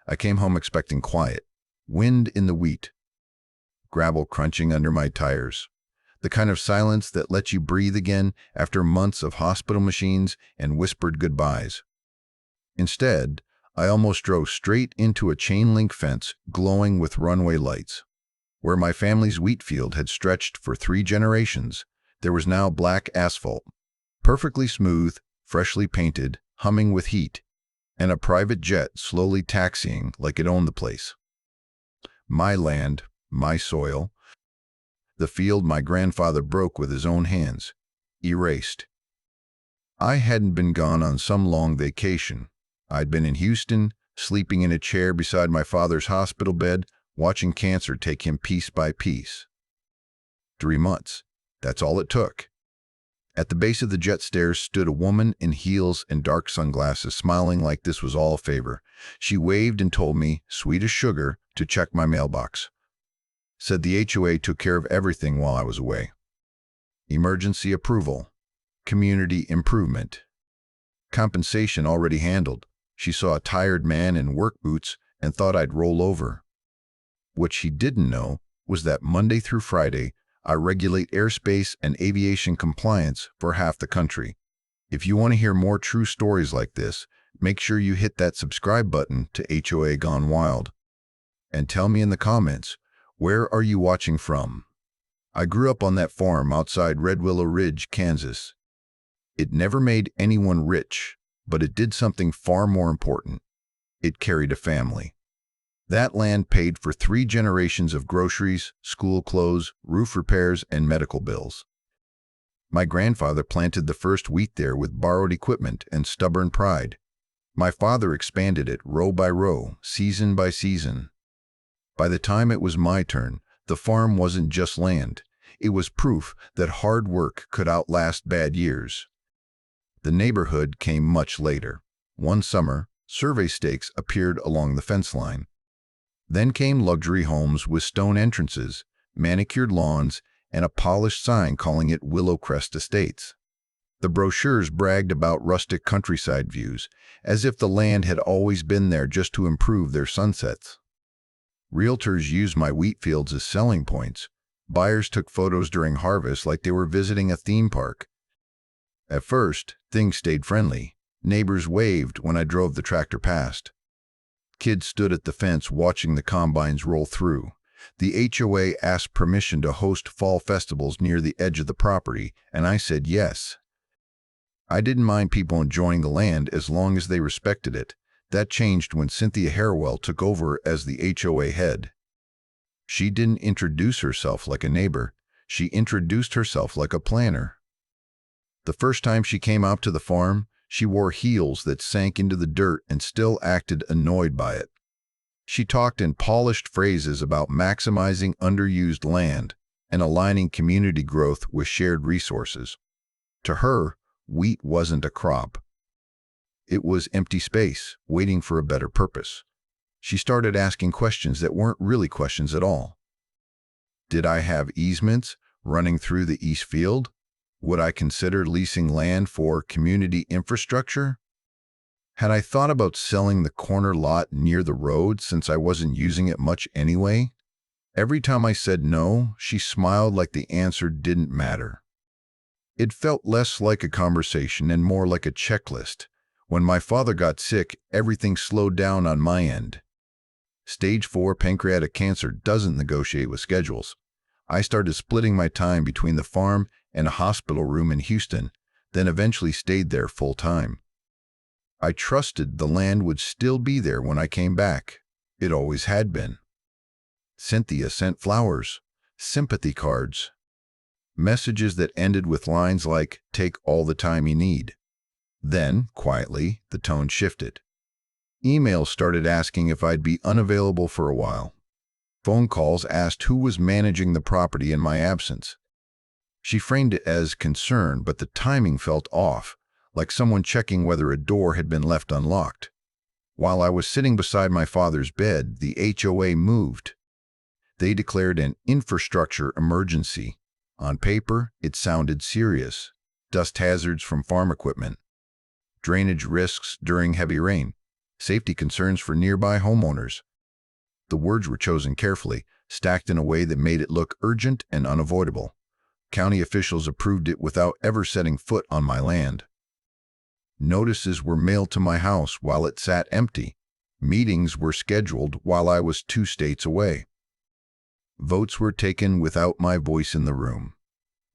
I came home expecting quiet, wind in the wheat, gravel crunching under my tires, the kind of silence that lets you breathe again after months of hospital machines and whispered goodbyes. Instead, I almost drove straight into a chain-link fence glowing with runway lights. Where my family's wheat field had stretched for 3 generations, there was now black asphalt, perfectly smooth, freshly painted, humming with heat, and a private jet slowly taxiing like it owned the place. My land, my soil, the field my grandfather broke with his own hands, erased. I hadn't been gone on some long vacation. I'd been in Houston, sleeping in a chair beside my father's hospital bed, watching cancer take him piece by piece. 3 months. That's all it took. At the base of the jet stairs stood a woman in heels and dark sunglasses, smiling like this was all a favor. She waved and told me, sweet as sugar, to check my mailbox. Said the HOA took care of everything while I was away. Emergency approval. Community improvement. Compensation already handled. She saw a tired man in work boots and thought I'd roll over. What she didn't know was that Monday through Friday, I regulate airspace and aviation compliance for half the country. If you want to hear more true stories like this, make sure you hit that subscribe button to HOA Gone Wild. And tell me in the comments, where are you watching from? I grew up on that farm outside Red Willow Ridge, Kansas. It never made anyone rich, but it did something far more important. It carried a family. That land paid for 3 generations of groceries, school clothes, roof repairs, and medical bills. My grandfather planted the first wheat there with borrowed equipment and stubborn pride. My father expanded it row by row, season by season. By the time it was my turn, the farm wasn't just land. It was proof that hard work could outlast bad years. The neighborhood came much later. One summer, survey stakes appeared along the fence line. Then came luxury homes with stone entrances, manicured lawns, and a polished sign calling it Willow Crest Estates. The brochures bragged about rustic countryside views, as if the land had always been there just to improve their sunsets. Realtors used my wheat fields as selling points. Buyers took photos during harvest like they were visiting a theme park. At first, things stayed friendly. Neighbors waved when I drove the tractor past. Kids stood at the fence watching the combines roll through. The HOA asked permission to host fall festivals near the edge of the property, and I said yes. I didn't mind people enjoying the land as long as they respected it. That changed when Cynthia Harrowell took over as the HOA head. She didn't introduce herself like a neighbor. She introduced herself like a planner. The first time she came out to the farm, she wore heels that sank into the dirt and still acted annoyed by it. She talked in polished phrases about maximizing underused land and aligning community growth with shared resources. To her, wheat wasn't a crop. It was empty space, waiting for a better purpose. She started asking questions that weren't really questions at all. Did I have easements running through the east field? Would I consider leasing land for community infrastructure? Had I thought about selling the corner lot near the road since I wasn't using it much anyway? Every time I said no, she smiled like the answer didn't matter. It felt less like a conversation and more like a checklist. When my father got sick, everything slowed down on my end. Stage 4 pancreatic cancer doesn't negotiate with schedules. I started splitting my time between the farm and a hospital room in Houston, then eventually stayed there full time. I trusted the land would still be there when I came back. It always had been. Cynthia sent flowers, sympathy cards, messages that ended with lines like, "Take all the time you need." Then, quietly, the tone shifted. Emails started asking if I'd be unavailable for a while. Phone calls asked who was managing the property in my absence. She framed it as concern, but the timing felt off, like someone checking whether a door had been left unlocked. While I was sitting beside my father's bed, the HOA moved. They declared an infrastructure emergency. On paper, it sounded serious. Dust hazards from farm equipment, drainage risks during heavy rain. safety concerns for nearby homeowners. The words were chosen carefully, stacked in a way that made it look urgent and unavoidable. County officials approved it without ever setting foot on my land. Notices were mailed to my house while it sat empty. Meetings were scheduled while I was 2 states away. Votes were taken without my voice in the room.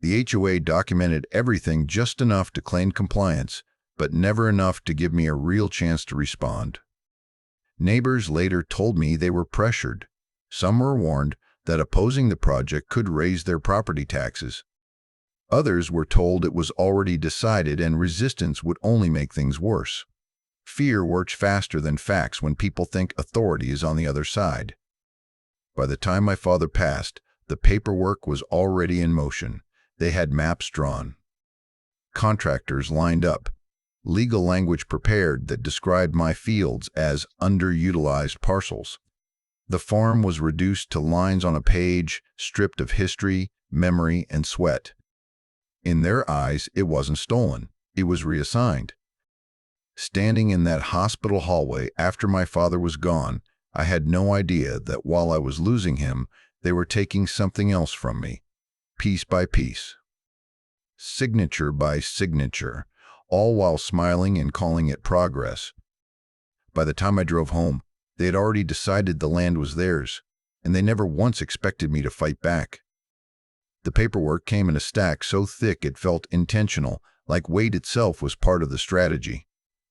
The HOA documented everything just enough to claim compliance, but never enough to give me a real chance to respond. Neighbors later told me they were pressured. Some were warned that opposing the project could raise their property taxes. Others were told it was already decided and resistance would only make things worse. Fear works faster than facts when people think authority is on the other side. By the time my father passed, the paperwork was already in motion. They had maps drawn, contractors lined up, legal language prepared that described my fields as underutilized parcels. The farm was reduced to lines on a page, stripped of history, memory, and sweat. In their eyes, it wasn't stolen. It was reassigned. Standing in that hospital hallway after my father was gone, I had no idea that while I was losing him, they were taking something else from me, piece by piece, signature by signature, all while smiling and calling it progress. By the time I drove home, they had already decided the land was theirs, and they never once expected me to fight back. The paperwork came in a stack so thick it felt intentional, like weight itself was part of the strategy.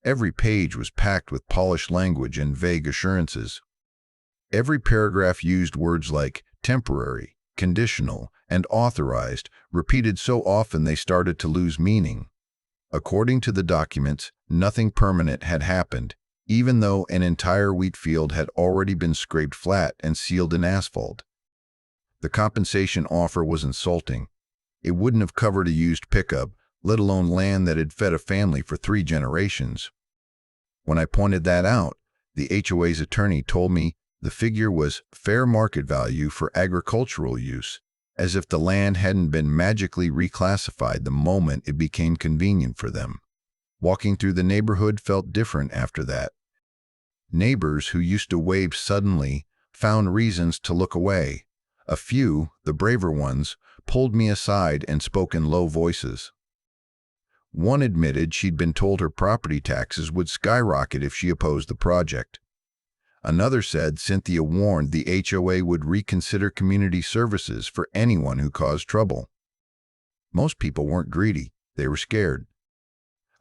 Every page was packed with polished language and vague assurances. Every paragraph used words like temporary, conditional, and authorized, repeated so often they started to lose meaning. According to the documents, nothing permanent had happened, even though an entire wheat field had already been scraped flat and sealed in asphalt. The compensation offer was insulting. It wouldn't have covered a used pickup, let alone land that had fed a family for 3 generations. When I pointed that out, the HOA's attorney told me the figure was fair market value for agricultural use, as if the land hadn't been magically reclassified the moment it became convenient for them. Walking through the neighborhood felt different after that. Neighbors who used to wave suddenly found reasons to look away. A few, the braver ones, pulled me aside and spoke in low voices. One admitted she'd been told her property taxes would skyrocket if she opposed the project. Another said Cynthia warned the HOA would reconsider community services for anyone who caused trouble. Most people weren't greedy, they were scared.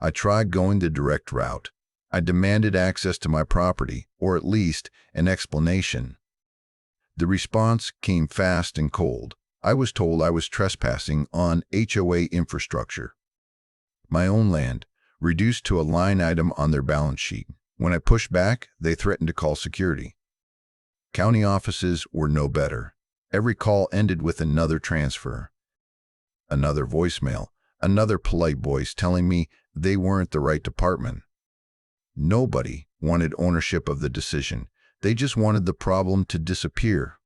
I tried going the direct route. I demanded access to my property, or at least an explanation. The response came fast and cold. I was told I was trespassing on HOA infrastructure. My own land, reduced to a line item on their balance sheet. When I pushed back, they threatened to call security. County offices were no better. Every call ended with another transfer, another voicemail, another polite voice telling me they weren't the right department. Nobody wanted ownership of the decision. They just wanted the problem to disappear.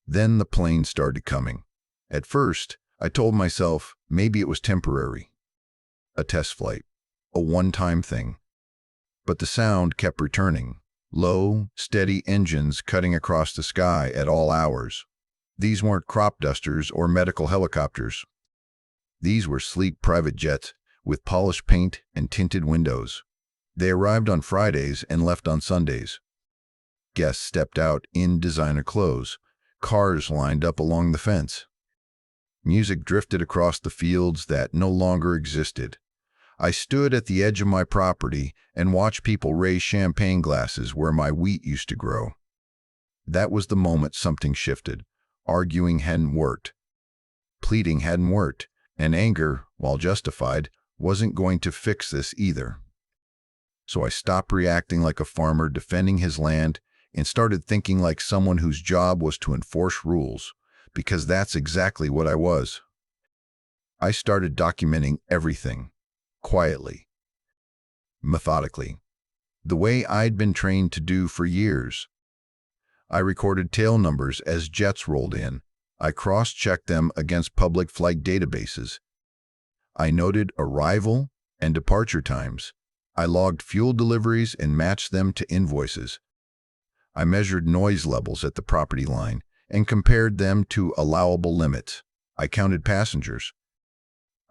Then the plane started coming. At first, I told myself maybe it was temporary, a test flight, a one-time thing. But the sound kept returning, low, steady engines cutting across the sky at all hours. These weren't crop dusters or medical helicopters. These were sleek private jets with polished paint and tinted windows. They arrived on Fridays and left on Sundays. Guests stepped out in designer clothes. Cars lined up along the fence. Music drifted across the fields that no longer existed. I stood at the edge of my property and watched people raise champagne glasses where my wheat used to grow. That was the moment something shifted. Arguing hadn't worked. Pleading hadn't worked. And anger, while justified, wasn't going to fix this either. So I stopped reacting like a farmer defending his land and started thinking like someone whose job was to enforce rules, because that's exactly what I was. I started documenting everything. Quietly, methodically, the way I'd been trained to do for years. I recorded tail numbers as jets rolled in. I cross-checked them against public flight databases. I noted arrival and departure times. I logged fuel deliveries and matched them to invoices. I measured noise levels at the property line and compared them to allowable limits. I counted passengers.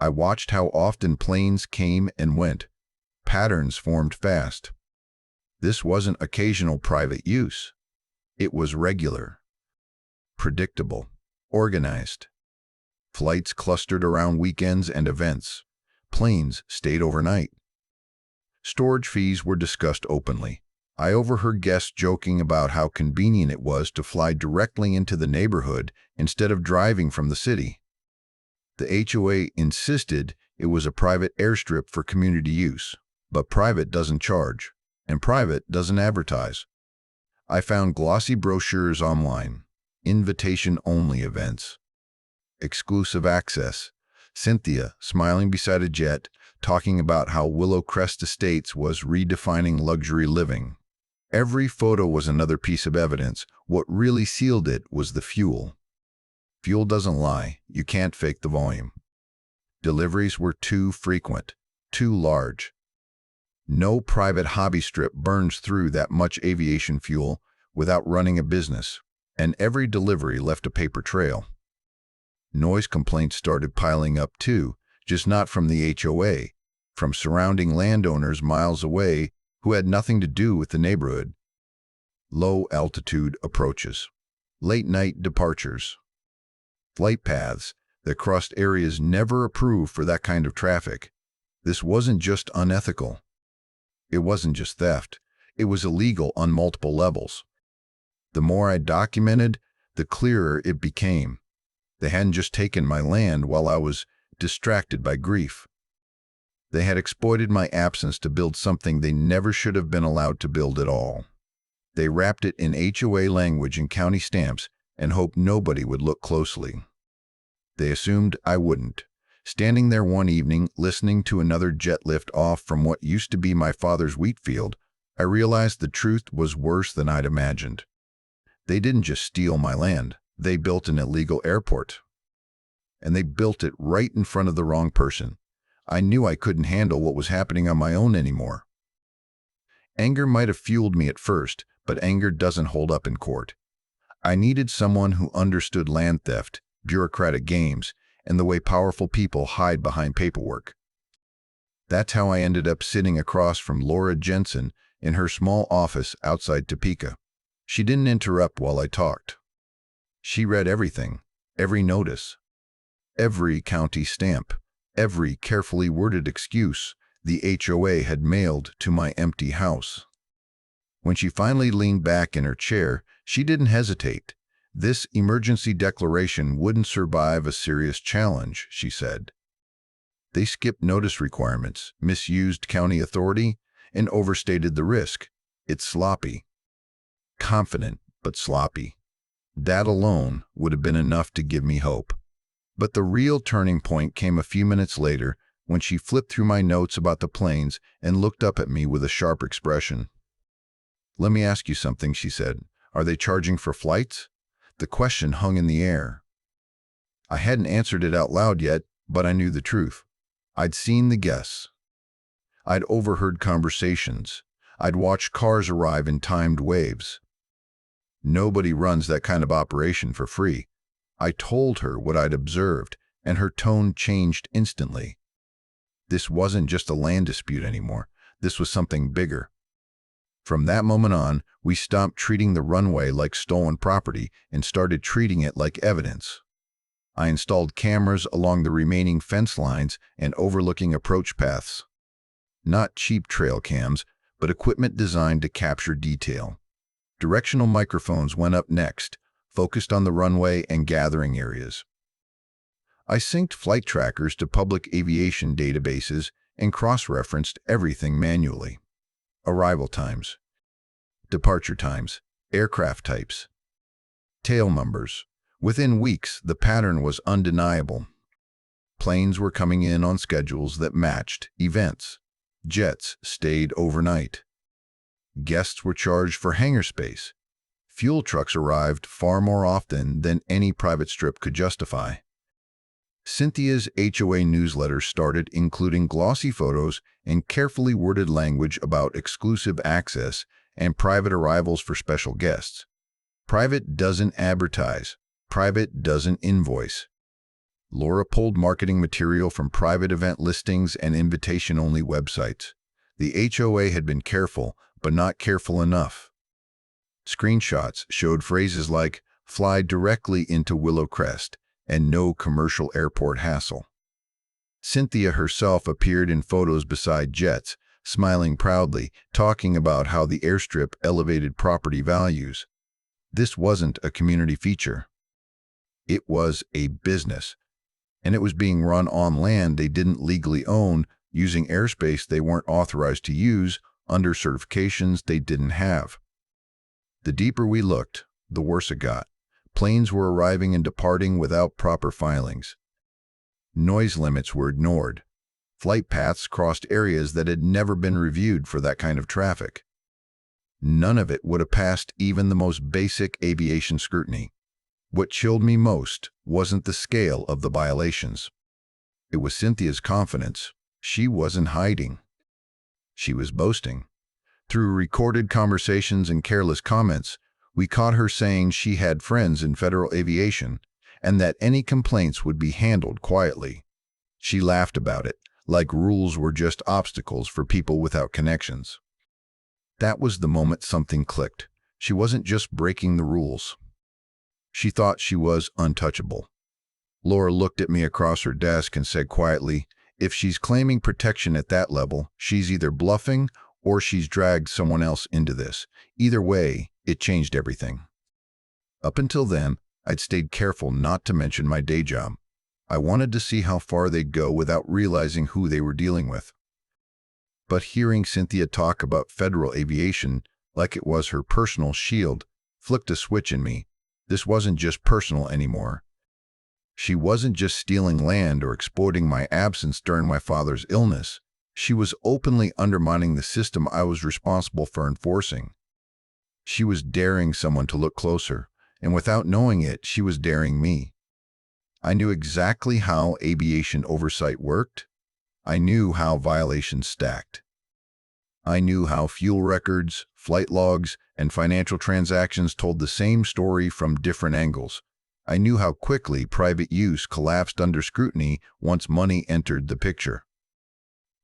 I watched how often planes came and went. Patterns formed fast. This wasn't occasional private use. It was regular, predictable, organized. Flights clustered around weekends and events. Planes stayed overnight. Storage fees were discussed openly. I overheard guests joking about how convenient it was to fly directly into the neighborhood instead of driving from the city. The HOA insisted it was a private airstrip for community use, but private doesn't charge, and private doesn't advertise. I found glossy brochures online, invitation-only events, exclusive access. Cynthia, smiling beside a jet, talking about how Willow Crest Estates was redefining luxury living. Every photo was another piece of evidence. What really sealed it was the fuel. Fuel doesn't lie. You can't fake the volume. Deliveries were too frequent, too large. No private hobby strip burns through that much aviation fuel without running a business, and every delivery left a paper trail. Noise complaints started piling up too, just not from the HOA, from surrounding landowners miles away who had nothing to do with the neighborhood. Low-altitude approaches, late-night departures, flight paths that crossed areas never approved for that kind of traffic. This wasn't just unethical. It wasn't just theft. It was illegal on multiple levels. The more I documented, the clearer it became. They hadn't just taken my land while I was distracted by grief. They had exploited my absence to build something they never should have been allowed to build at all. They wrapped it in HOA language and county stamps and hoped nobody would look closely. They assumed I wouldn't. Standing there one evening, listening to another jet lift off from what used to be my father's wheat field, I realized the truth was worse than I'd imagined. They didn't just steal my land. They built an illegal airport. And they built it right in front of the wrong person. I knew I couldn't handle what was happening on my own anymore. Anger might have fueled me at first, but anger doesn't hold up in court. I needed someone who understood land theft, bureaucratic games, and the way powerful people hide behind paperwork. That's how I ended up sitting across from Laura Jensen in her small office outside Topeka. She didn't interrupt while I talked. She read everything, every notice, every county stamp, every carefully worded excuse the HOA had mailed to my empty house. When she finally leaned back in her chair, she didn't hesitate. This emergency declaration wouldn't survive a serious challenge, she said. They skipped notice requirements, misused county authority, and overstated the risk. It's sloppy. Confident, but sloppy. That alone would have been enough to give me hope. But the real turning point came a few minutes later when she flipped through my notes about the planes and looked up at me with a sharp expression. "Let me ask you something," she said. "Are they charging for flights?" The question hung in the air. I hadn't answered it out loud yet, but I knew the truth. I'd seen the guests. I'd overheard conversations. I'd watched cars arrive in timed waves. Nobody runs that kind of operation for free. I told her what I'd observed, and her tone changed instantly. This wasn't just a land dispute anymore. This was something bigger. From that moment on, we stopped treating the runway like stolen property and started treating it like evidence. I installed cameras along the remaining fence lines and overlooking approach paths. Not cheap trail cams, but equipment designed to capture detail. Directional microphones went up next, focused on the runway and gathering areas. I synced flight trackers to public aviation databases and cross-referenced everything manually. Arrival times, departure times, aircraft types, tail numbers. Within weeks, the pattern was undeniable. Planes were coming in on schedules that matched events. Jets stayed overnight. Guests were charged for hangar space. Fuel trucks arrived far more often than any private strip could justify. Cynthia's HOA newsletter started including glossy photos and carefully worded language about exclusive access and private arrivals for special guests. Private doesn't advertise. Private doesn't invoice. Laura pulled marketing material from private event listings and invitation-only websites. The HOA had been careful, but not careful enough. Screenshots showed phrases like, "fly directly into Willow Crest," and "no commercial airport hassle." Cynthia herself appeared in photos beside jets, smiling proudly, talking about how the airstrip elevated property values. This wasn't a community feature. It was a business, and it was being run on land they didn't legally own, using airspace they weren't authorized to use, under certifications they didn't have. The deeper we looked, the worse it got. Planes were arriving and departing without proper filings. Noise limits were ignored. Flight paths crossed areas that had never been reviewed for that kind of traffic. None of it would have passed even the most basic aviation scrutiny. What chilled me most wasn't the scale of the violations. It was Cynthia's confidence. She wasn't hiding. She was boasting. Through recorded conversations and careless comments, we caught her saying she had friends in federal aviation and that any complaints would be handled quietly. She laughed about it, like rules were just obstacles for people without connections. That was the moment something clicked. She wasn't just breaking the rules. She thought she was untouchable. Laura looked at me across her desk and said quietly, "If she's claiming protection at that level, she's either bluffing or she's dragged someone else into this. Either way, it changed everything." Up until then, I'd stayed careful not to mention my day job. I wanted to see how far they'd go without realizing who they were dealing with. But hearing Cynthia talk about federal aviation like it was her personal shield flicked a switch in me. This wasn't just personal anymore. She wasn't just stealing land or exploiting my absence during my father's illness. She was openly undermining the system I was responsible for enforcing. She was daring someone to look closer, and without knowing it, she was daring me. I knew exactly how aviation oversight worked. I knew how violations stacked. I knew how fuel records, flight logs, and financial transactions told the same story from different angles. I knew how quickly private use collapsed under scrutiny once money entered the picture.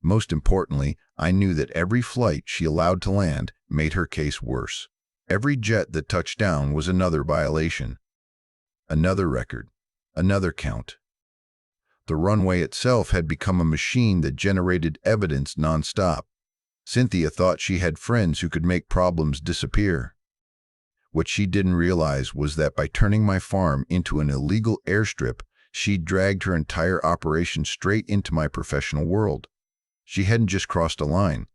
Most importantly, I knew that every flight she allowed to land made her case worse. Every jet that touched down was another violation. Another record. Another count. The runway itself had become a machine that generated evidence nonstop. Cynthia thought she had friends who could make problems disappear. What she didn't realize was that by turning my farm into an illegal airstrip, she'd dragged her entire operation straight into my professional world. She hadn't just crossed a line.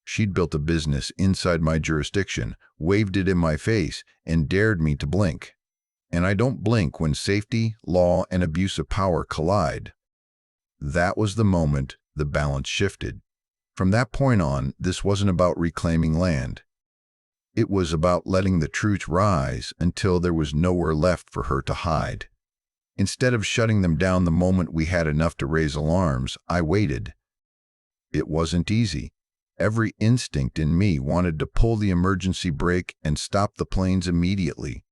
She'd built a business inside my jurisdiction, waved it in my face, and dared me to blink. And I don't blink when safety, law, and abuse of power collide. That was the moment the balance shifted. From that point on, this wasn't about reclaiming land. It was about letting the truth rise until there was nowhere left for her to hide. Instead of shutting them down the moment we had enough to raise alarms, I waited. It wasn't easy. Every instinct in me wanted to pull the emergency brake and stop the planes immediately.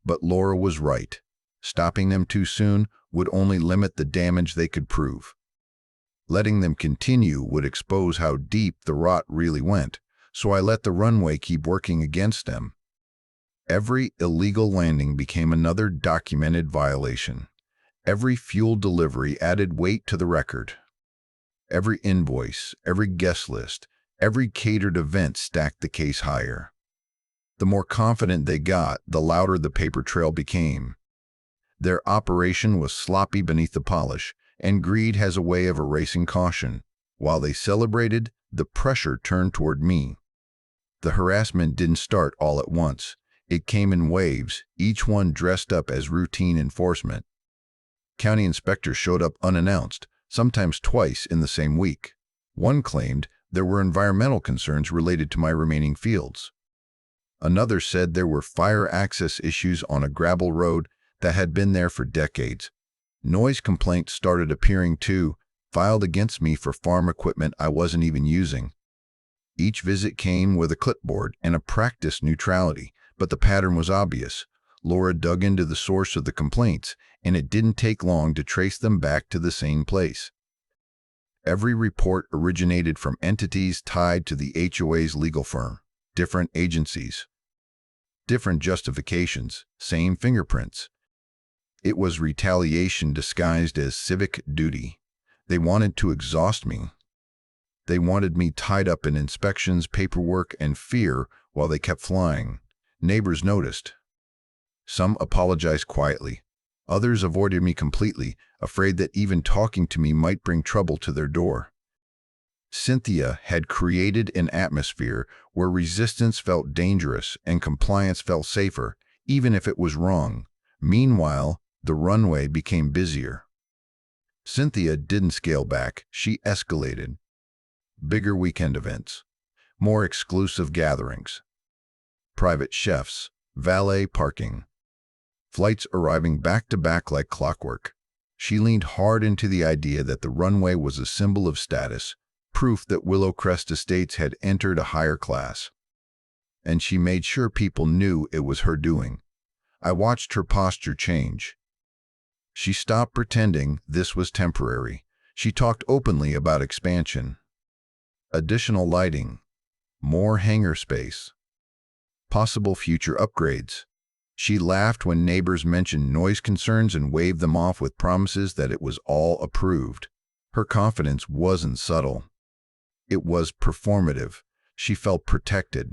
But Laura was right. Stopping them too soon would only limit the damage they could prove. Letting them continue would expose how deep the rot really went, so I let the runway keep working against them. Every illegal landing became another documented violation. Every fuel delivery added weight to the record. Every invoice, every guest list, every catered event stacked the case higher. The more confident they got, the louder the paper trail became. Their operation was sloppy beneath the polish, and greed has a way of erasing caution. While they celebrated, the pressure turned toward me. The harassment didn't start all at once. It came in waves, each one dressed up as routine enforcement. County inspectors showed up unannounced, sometimes twice in the same week. One claimed there were environmental concerns related to my remaining fields. Another said there were fire access issues on a gravel road that had been there for decades. Noise complaints started appearing too, filed against me for farm equipment I wasn't even using. Each visit came with a clipboard and a practice neutrality, but the pattern was obvious. Laura dug into the source of the complaints, and it didn't take long to trace them back to the same place. Every report originated from entities tied to the HOA's legal firm, different agencies, different justifications, same fingerprints. It was retaliation disguised as civic duty. They wanted to exhaust me. They wanted me tied up in inspections, paperwork, and fear while they kept flying. Neighbors noticed. Some apologized quietly. Others avoided me completely, afraid that even talking to me might bring trouble to their door. Cynthia had created an atmosphere where resistance felt dangerous and compliance felt safer, even if it was wrong. Meanwhile, the runway became busier. Cynthia didn't scale back, she escalated. Bigger weekend events, more exclusive gatherings, private chefs, valet parking, flights arriving back-to-back like clockwork. She leaned hard into the idea that the runway was a symbol of status, proof that Willow Crest Estates had entered a higher class. And she made sure people knew it was her doing. I watched her posture change. She stopped pretending this was temporary. She talked openly about expansion, additional lighting, more hangar space, possible future upgrades. She laughed when neighbors mentioned noise concerns and waved them off with promises that it was all approved. Her confidence wasn't subtle. It was performative. She felt protected.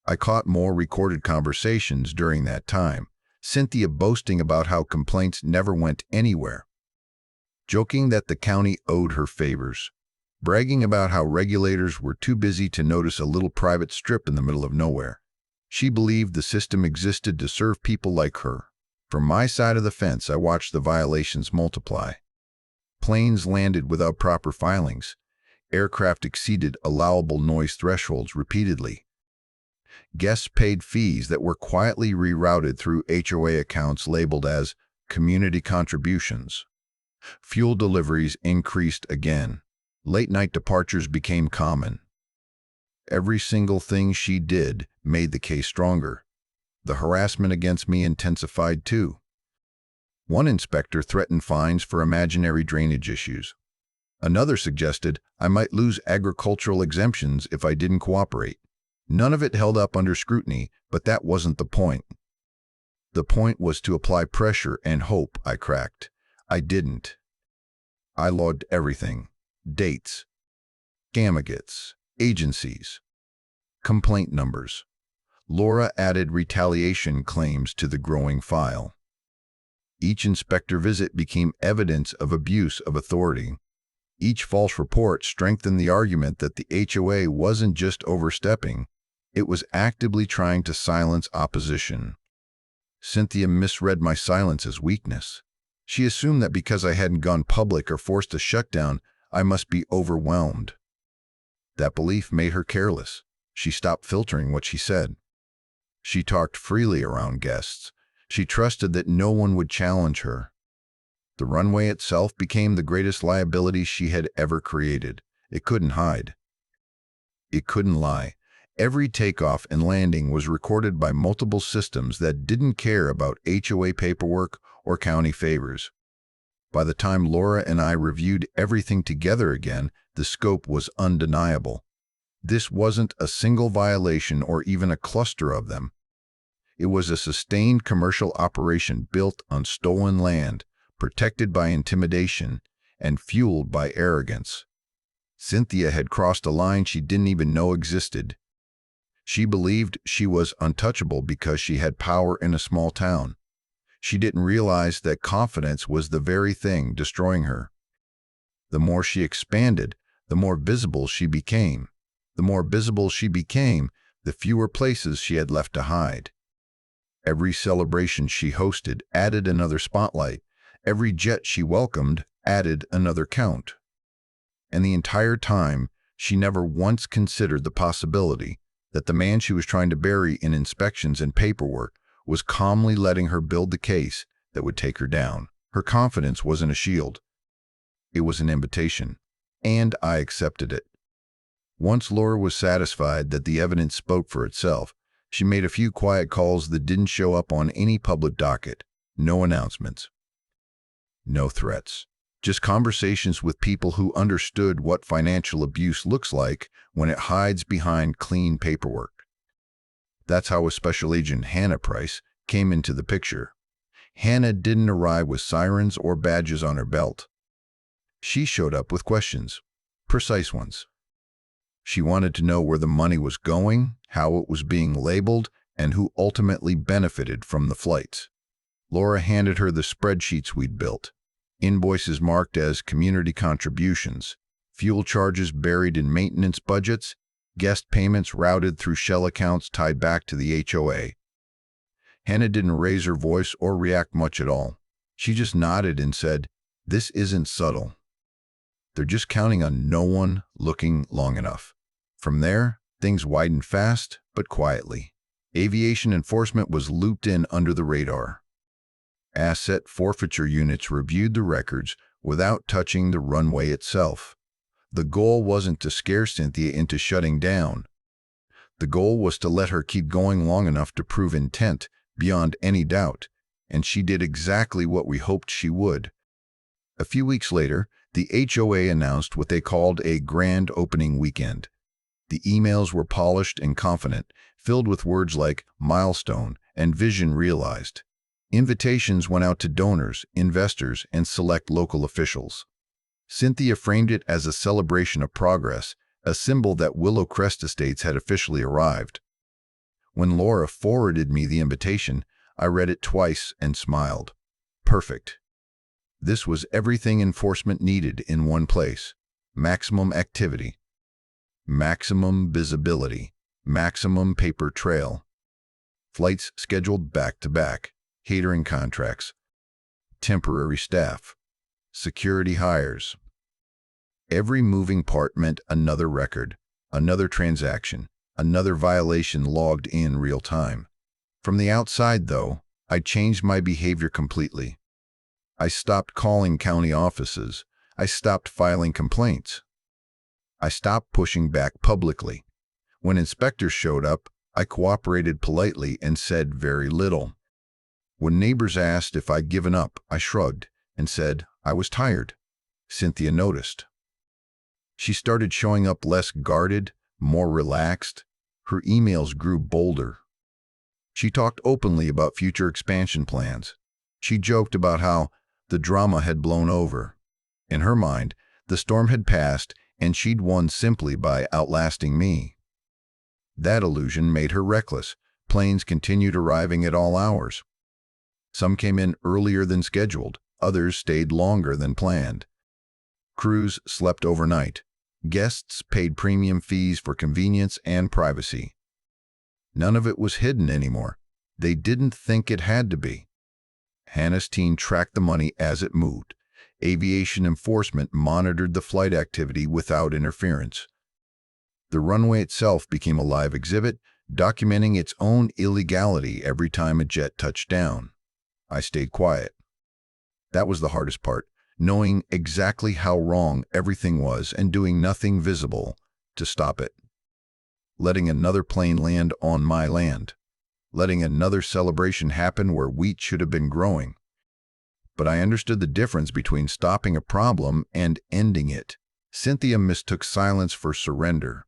I caught more recorded conversations during that time. Cynthia boasting about how complaints never went anywhere, joking that the county owed her favors, bragging about how regulators were too busy to notice a little private strip in the middle of nowhere. She believed the system existed to serve people like her. From my side of the fence, I watched the violations multiply. Planes landed without proper filings. Aircraft exceeded allowable noise thresholds repeatedly. Guests paid fees that were quietly rerouted through HOA accounts labeled as community contributions. Fuel deliveries increased again. Late-night departures became common. Every single thing she did made the case stronger. The harassment against me intensified too. One inspector threatened fines for imaginary drainage issues. Another suggested I might lose agricultural exemptions if I didn't cooperate. None of it held up under scrutiny, but that wasn't the point. The point was to apply pressure and hope. I cracked. I didn't. I logged everything. Dates, gamagots, agencies, complaint numbers. Laura added retaliation claims to the growing file. Each inspector visit became evidence of abuse of authority. Each false report strengthened the argument that the HOA wasn't just overstepping, it was actively trying to silence opposition. Cynthia misread my silence as weakness. She assumed that because I hadn't gone public or forced a shutdown, I must be overwhelmed. That belief made her careless. She stopped filtering what she said. She talked freely around guests. She trusted that no one would challenge her. The runway itself became the greatest liability she had ever created. It couldn't hide. It couldn't lie. Every takeoff and landing was recorded by multiple systems that didn't care about HOA paperwork or county favors. By the time Laura and I reviewed everything together again, the scope was undeniable. This wasn't a single violation or even a cluster of them. It was a sustained commercial operation built on stolen land, protected by intimidation, and fueled by arrogance. Cynthia had crossed a line she didn't even know existed. She believed she was untouchable because she had power in a small town. She didn't realize that confidence was the very thing destroying her. The more she expanded, the more visible she became. The more visible she became, the fewer places she had left to hide. Every celebration she hosted added another spotlight. Every jet she welcomed added another count. And the entire time, she never once considered the possibility that the man she was trying to bury in inspections and paperwork was calmly letting her build the case that would take her down. Her confidence wasn't a shield. It was an invitation, and I accepted it. Once Laura was satisfied that the evidence spoke for itself, she made a few quiet calls that didn't show up on any public docket. No announcements. No threats. Just conversations with people who understood what financial abuse looks like when it hides behind clean paperwork. That's how a Special Agent Hannah Price came into the picture. Hannah didn't arrive with sirens or badges on her belt. She showed up with questions, precise ones. She wanted to know where the money was going, how it was being labeled, and who ultimately benefited from the flights. Laura handed her the spreadsheets we'd built. Invoices marked as community contributions, fuel charges buried in maintenance budgets, guest payments routed through shell accounts tied back to the HOA. Hannah didn't raise her voice or react much at all. She just nodded and said, "This isn't subtle. They're just counting on no one looking long enough." From there, things widened fast but quietly. Aviation enforcement was looped in under the radar. Asset forfeiture units reviewed the records without touching the runway itself. The goal wasn't to scare Cynthia into shutting down. The goal was to let her keep going long enough to prove intent beyond any doubt, and she did exactly what we hoped she would. A few weeks later, the HOA announced what they called a grand opening weekend. The emails were polished and confident, filled with words like milestone and vision realized. Invitations went out to donors, investors, and select local officials. Cynthia framed it as a celebration of progress, a symbol that Willow Crest Estates had officially arrived. When Laura forwarded me the invitation, I read it twice and smiled. Perfect. This was everything enforcement needed in one place. Maximum activity, maximum visibility, maximum paper trail. Flights scheduled back-to-back, catering contracts, temporary staff, security hires. Every moving part meant another record, another transaction, another violation logged in real time. From the outside, though, I changed my behavior completely. I stopped calling county offices. I stopped filing complaints. I stopped pushing back publicly. When inspectors showed up, I cooperated politely and said very little. When neighbors asked if I'd given up, I shrugged and said I was tired. Cynthia noticed. She started showing up less guarded, more relaxed. Her emails grew bolder. She talked openly about future expansion plans. She joked about how the drama had blown over. In her mind, the storm had passed and she'd won simply by outlasting me. That illusion made her reckless. Planes continued arriving at all hours. Some came in earlier than scheduled. Others stayed longer than planned. Crews slept overnight. Guests paid premium fees for convenience and privacy. None of it was hidden anymore. They didn't think it had to be. Hannah's team tracked the money as it moved. Aviation enforcement monitored the flight activity without interference. The runway itself became a live exhibit, documenting its own illegality every time a jet touched down. I stayed quiet. That was the hardest part, knowing exactly how wrong everything was and doing nothing visible to stop it. Letting another plane land on my land. Letting another celebration happen where wheat should have been growing. But I understood the difference between stopping a problem and ending it. Cynthia mistook silence for surrender.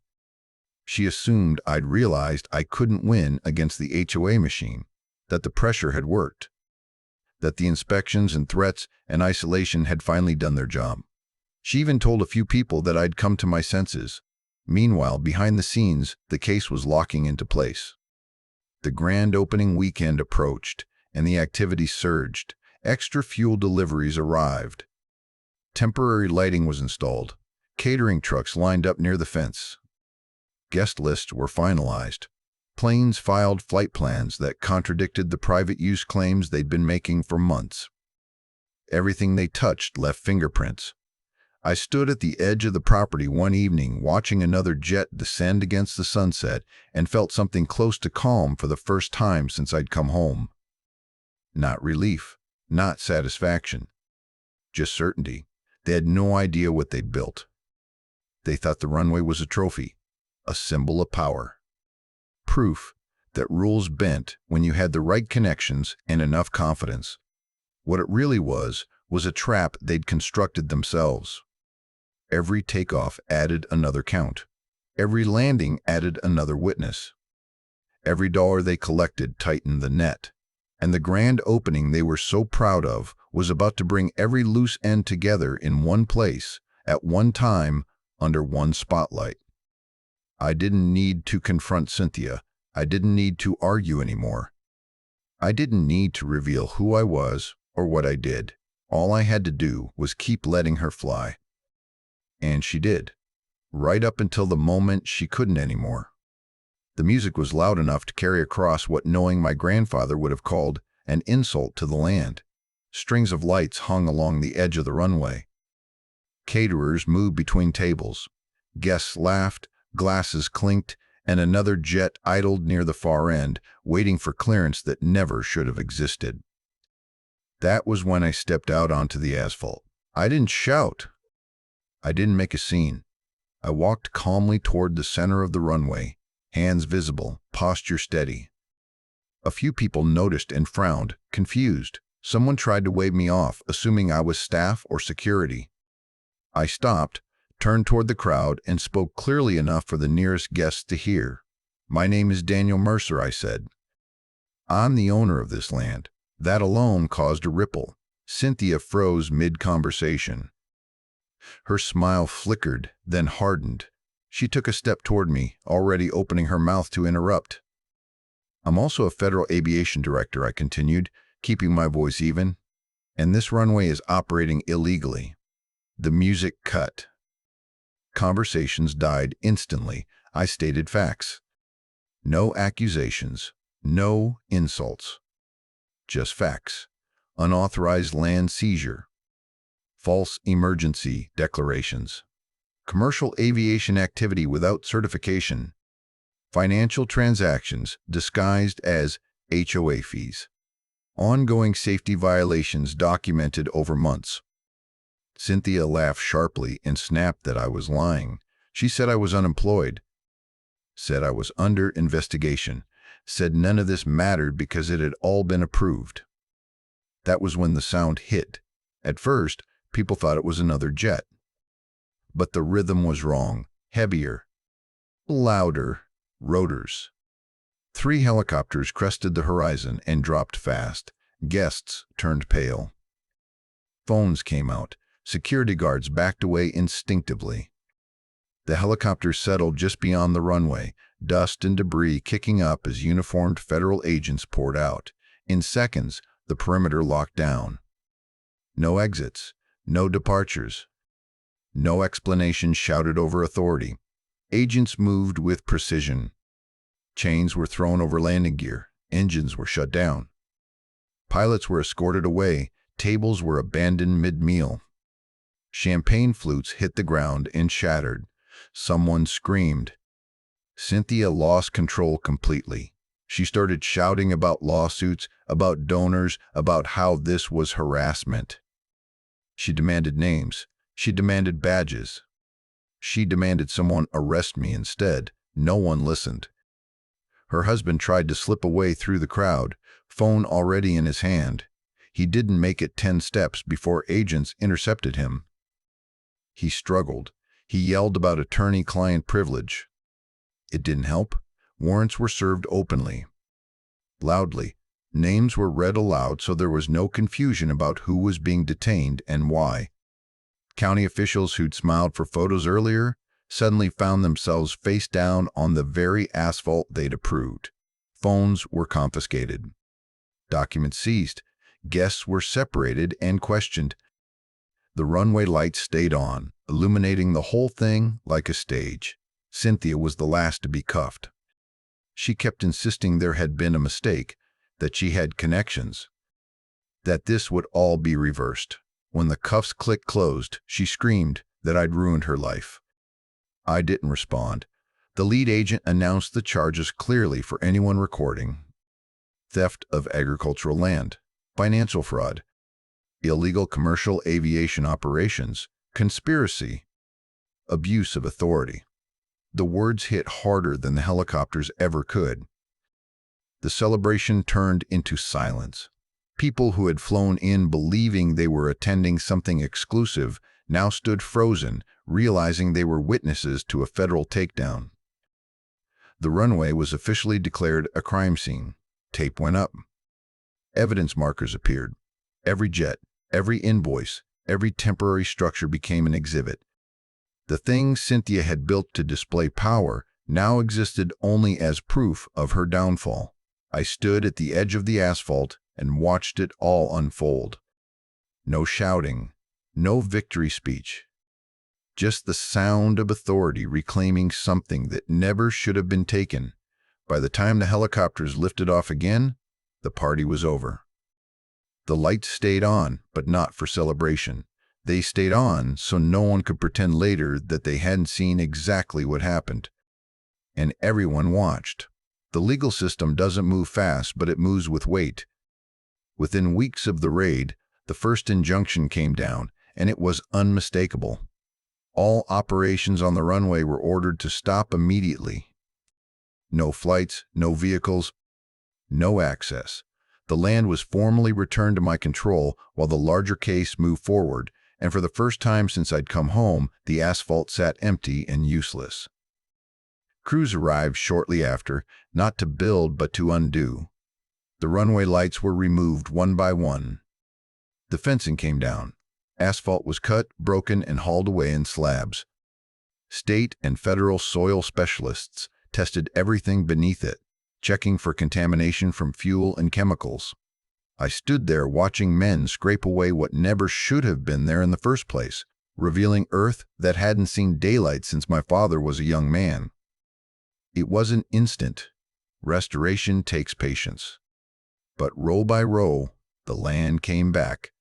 She assumed I'd realized I couldn't win against the HOA machine, that the pressure had worked, that the inspections and threats and isolation had finally done their job. She even told a few people that I'd come to my senses. Meanwhile, behind the scenes, the case was locking into place. The grand opening weekend approached, and the activity surged. Extra fuel deliveries arrived. Temporary lighting was installed. Catering trucks lined up near the fence. Guest lists were finalized. Planes filed flight plans that contradicted the private use claims they'd been making for months. Everything they touched left fingerprints. I stood at the edge of the property one evening watching another jet descend against the sunset and felt something close to calm for the first time since I'd come home. Not relief, not satisfaction, just certainty. They had no idea what they'd built. They thought the runway was a trophy, a symbol of power. Proof that rules bent when you had the right connections and enough confidence. What it really was a trap they'd constructed themselves. Every takeoff added another count. Every landing added another witness. Every dollar they collected tightened the net. And the grand opening they were so proud of was about to bring every loose end together in one place, at one time, under one spotlight. I didn't need to confront Cynthia. I didn't need to argue anymore. I didn't need to reveal who I was or what I did. All I had to do was keep letting her fly. And she did, right up until the moment she couldn't anymore. The music was loud enough to carry across what knowing my grandfather would have called an insult to the land. Strings of lights hung along the edge of the runway. Caterers moved between tables. Guests laughed, glasses clinked, and another jet idled near the far end, waiting for clearance that never should have existed. That was when I stepped out onto the asphalt. I didn't shout. I didn't make a scene. I walked calmly toward the center of the runway, hands visible, posture steady. A few people noticed and frowned, confused. Someone tried to wave me off, assuming I was staff or security. I stopped, turned toward the crowd, and spoke clearly enough for the nearest guests to hear. "My name is Daniel Mercer," I said. "I'm the owner of this land." That alone caused a ripple. Cynthia froze mid-conversation. Her smile flickered, then hardened. She took a step toward me, already opening her mouth to interrupt. "I'm also a federal aviation director," I continued, keeping my voice even. "And this runway is operating illegally." The music cut. Conversations died instantly. I stated facts. No accusations, no insults. Just facts. Unauthorized land seizure. False emergency declarations. Commercial aviation activity without certification. Financial transactions disguised as HOA fees. Ongoing safety violations documented over months. Cynthia laughed sharply and snapped that I was lying. She said I was unemployed. Said I was under investigation. Said none of this mattered because it had all been approved. That was when the sound hit. At first, people thought it was another jet. But the rhythm was wrong. Heavier. Louder. Rotors. 3 helicopters crested the horizon and dropped fast. Guests turned pale. Phones came out. Security guards backed away instinctively. The helicopter settled just beyond the runway, dust and debris kicking up as uniformed federal agents poured out. In seconds, the perimeter locked down. No exits, no departures, no explanation shouted over authority. Agents moved with precision. Chains were thrown over landing gear. Engines were shut down. Pilots were escorted away. Tables were abandoned mid-meal. Champagne flutes hit the ground and shattered. Someone screamed. Cynthia lost control completely. She started shouting about lawsuits, about donors, about how this was harassment. She demanded names. She demanded badges. She demanded someone arrest me instead. No one listened. Her husband tried to slip away through the crowd, phone already in his hand. He didn't make it 10 steps before agents intercepted him. He struggled. He yelled about attorney-client privilege. It didn't help. Warrants were served openly. Loudly. Names were read aloud so there was no confusion about who was being detained and why. County officials who'd smiled for photos earlier suddenly found themselves face down on the very asphalt they'd approved. Phones were confiscated. Documents seized. Guests were separated and questioned. The runway lights stayed on, illuminating the whole thing like a stage. Cynthia was the last to be cuffed. She kept insisting there had been a mistake, that she had connections, that this would all be reversed. When the cuffs clicked closed, she screamed that I'd ruined her life. I didn't respond. The lead agent announced the charges clearly for anyone recording. Theft of agricultural land, financial fraud, illegal commercial aviation operations, conspiracy, abuse of authority. The words hit harder than the helicopters ever could. The celebration turned into silence. People who had flown in believing they were attending something exclusive now stood frozen, realizing they were witnesses to a federal takedown. The runway was officially declared a crime scene. Tape went up. Evidence markers appeared. Every jet, every invoice, every temporary structure became an exhibit. The thing Cynthia had built to display power now existed only as proof of her downfall. I stood at the edge of the asphalt and watched it all unfold. No shouting, no victory speech. Just the sound of authority reclaiming something that never should have been taken. By the time the helicopters lifted off again, the party was over. The lights stayed on, but not for celebration. They stayed on so no one could pretend later that they hadn't seen exactly what happened. And everyone watched. The legal system doesn't move fast, but it moves with weight. Within weeks of the raid, the first injunction came down, and it was unmistakable. All operations on the runway were ordered to stop immediately. No flights, no vehicles, no access. The land was formally returned to my control while the larger case moved forward, and for the first time since I'd come home, the asphalt sat empty and useless. Crews arrived shortly after, not to build but to undo. The runway lights were removed one by one. The fencing came down. Asphalt was cut, broken, and hauled away in slabs. State and federal soil specialists tested everything beneath it, checking for contamination from fuel and chemicals. I stood there watching men scrape away what never should have been there in the first place, revealing earth that hadn't seen daylight since my father was a young man. It wasn't instant. Restoration takes patience. But row by row, the land came back.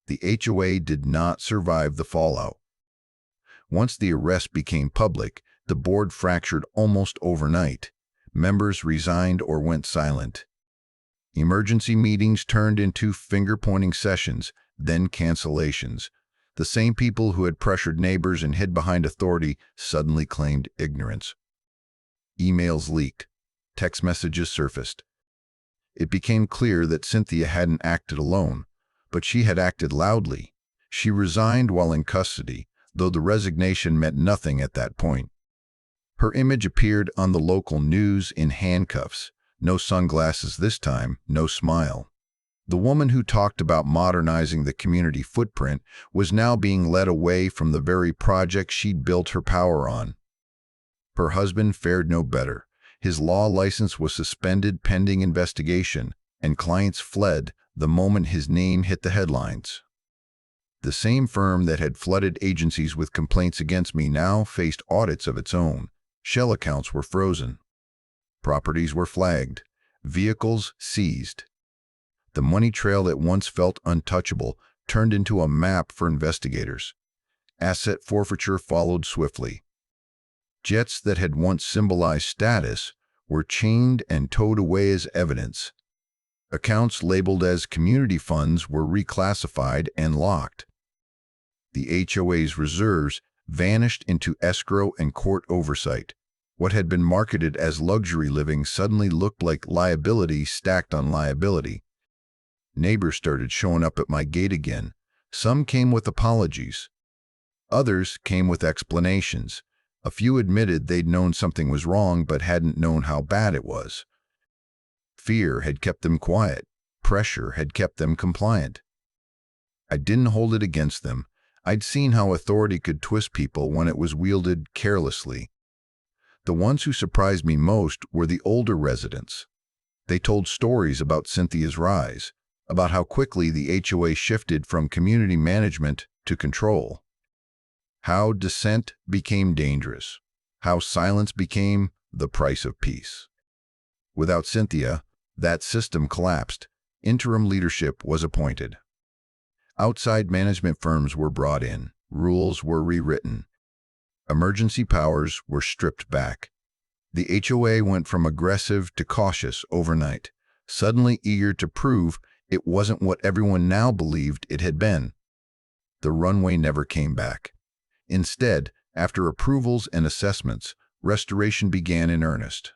The HOA did not survive the fallout. Once the arrest became public, the board fractured almost overnight. Members resigned or went silent. Emergency meetings turned into finger-pointing sessions, then cancellations. The same people who had pressured neighbors and hid behind authority suddenly claimed ignorance. Emails leaked. Text messages surfaced. It became clear that Cynthia hadn't acted alone, but she had acted loudly. She resigned while in custody, though the resignation meant nothing at that point. Her image appeared on the local news in handcuffs. No sunglasses this time, no smile. The woman who talked about modernizing the community footprint was now being led away from the very project she'd built her power on. Her husband fared no better. His law license was suspended pending investigation, and clients fled the moment his name hit the headlines. The same firm that had flooded agencies with complaints against me now faced audits of its own. Shell accounts were frozen. Properties were flagged. Vehicles seized. The money trail that once felt untouchable turned into a map for investigators. Asset forfeiture followed swiftly. Jets that had once symbolized status were chained and towed away as evidence. Accounts labeled as community funds were reclassified and locked. The HOA's reserves vanished into escrow and court oversight. What had been marketed as luxury living suddenly looked like liability stacked on liability. Neighbors started showing up at my gate again. Some came with apologies. Others came with explanations. A few admitted they'd known something was wrong but hadn't known how bad it was. Fear had kept them quiet. Pressure had kept them compliant. I didn't hold it against them. I'd seen how authority could twist people when it was wielded carelessly. The ones who surprised me most were the older residents. They told stories about Cynthia's rise, about how quickly the HOA shifted from community management to control, how dissent became dangerous, how silence became the price of peace. Without Cynthia, that system collapsed. Interim leadership was appointed. Outside management firms were brought in. Rules were rewritten. Emergency powers were stripped back. The HOA went from aggressive to cautious overnight, suddenly eager to prove It wasn't what everyone now believed it had been. The runway never came back. Instead, after approvals and assessments, restoration began in earnest.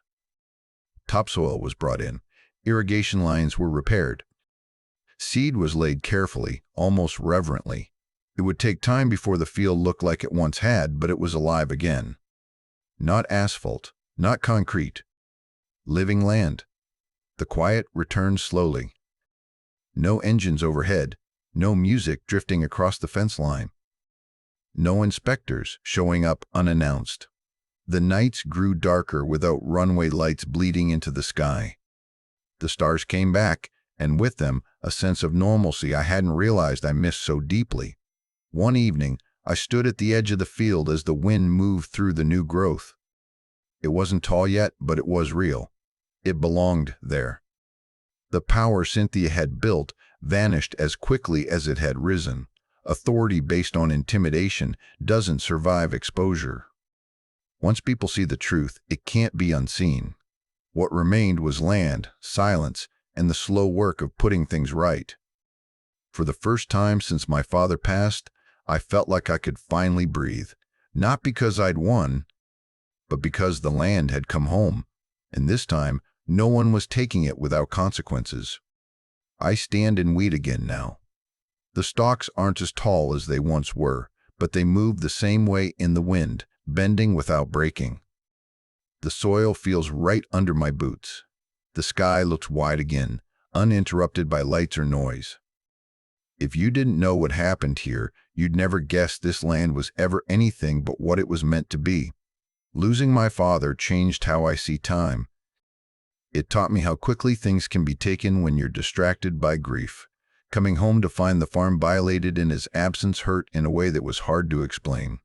Topsoil was brought in. Irrigation lines were repaired. Seed was laid carefully, almost reverently. It would take time before the field looked like it once had, but it was alive again. Not asphalt, not concrete. Living land. The quiet returned slowly. No engines overhead, no music drifting across the fence line. No inspectors showing up unannounced. The nights grew darker without runway lights bleeding into the sky. The stars came back, and with them, a sense of normalcy I hadn't realized I missed so deeply. One evening, I stood at the edge of the field as the wind moved through the new growth. It wasn't tall yet, but it was real. It belonged there. The power Cynthia had built vanished as quickly as it had risen. Authority based on intimidation doesn't survive exposure. Once people see the truth, it can't be unseen. What remained was land, silence, and the slow work of putting things right. For the first time since my father passed, I felt like I could finally breathe, not because I'd won, but because the land had come home, and this time no one was taking it without consequences. I stand in wheat again now. The stalks aren't as tall as they once were, but they move the same way in the wind, bending without breaking. The soil feels right under my boots. The sky looks wide again, uninterrupted by lights or noise. If you didn't know what happened here, you'd never guess this land was ever anything but what it was meant to be. Losing my father changed how I see time. It taught me how quickly things can be taken when you're distracted by grief. Coming home to find the farm violated in his absence hurt in a way that was hard to explain.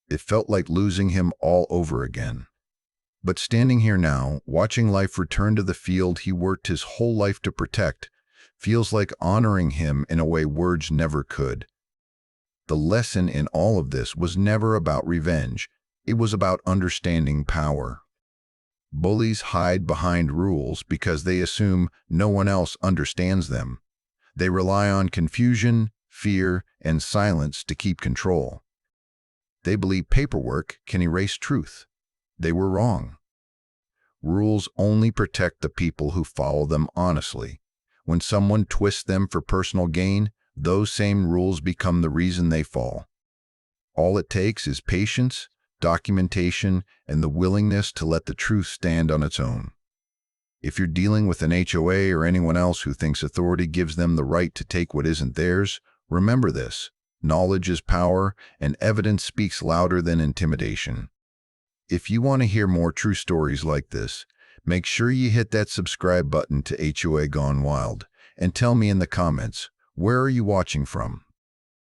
It felt like losing him all over again. But standing here now, watching life return to the field he worked his whole life to protect, feels like honoring him in a way words never could. The lesson in all of this was never about revenge. It was about understanding power. Bullies hide behind rules because they assume no one else understands them. They rely on confusion, fear, and silence to keep control. They believe paperwork can erase truth. They were wrong. Rules only protect the people who follow them honestly. When someone twists them for personal gain, those same rules become the reason they fall. All it takes is patience, documentation, and the willingness to let the truth stand on its own. If you're dealing with an HOA or anyone else who thinks authority gives them the right to take what isn't theirs, remember this: knowledge is power, and evidence speaks louder than intimidation. If you want to hear more true stories like this, make sure you hit that subscribe button to HOA Gone Wild, and tell me in the comments, where are you watching from?